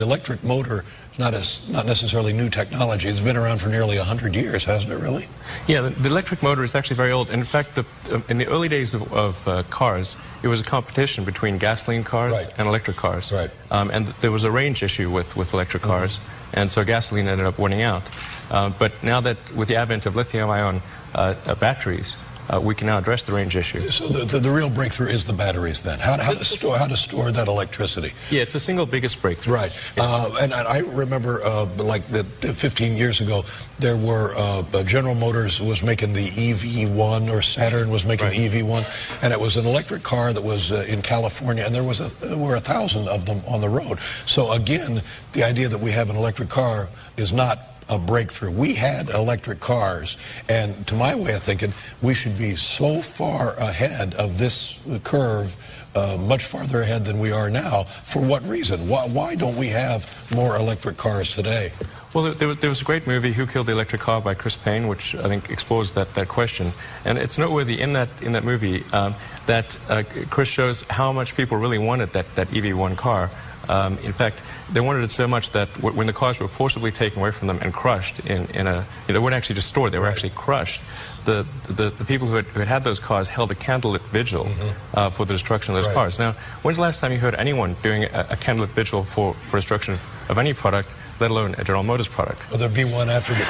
The electric motor, not necessarily new technology. It's been around for nearly 100 years, hasn't it, really? Yeah, the electric motor is actually very old. In fact, in the early days of cars, it was a competition between gasoline cars and electric cars. Right. And there was a range issue with electric cars, and so gasoline ended up winning out. But now that with the advent of lithium-ion batteries, we can now address the range issue. So the real breakthrough is the batteries then. How to store that electricity. Yeah, it's the single biggest breakthrough. Right. And I remember like 15 years ago, there were General Motors was making the EV1, or Saturn was making the EV1, and it was an electric car that was in California, and there were 1,000 of them on the road. So again, the idea that we have an electric car is not a breakthrough. We had electric cars, and to my way of thinking, we should be so far ahead of this curve, much farther ahead than we are now. For what reason? Why don't we have more electric cars today? Well, there was a great movie, Who Killed the Electric Car, by Chris Payne, which I think explores that question. And it's noteworthy in that movie that Chris shows how much people really wanted that EV1 car. In fact, they wanted it so much that when the cars were forcibly taken away from them and crushed they weren't actually destroyed, they were actually crushed. The people who had those cars held a candlelit vigil for the destruction of those cars. Now, when's the last time you heard anyone doing a candlelit vigil for destruction of any product, let alone a General Motors product? Will there be one after the...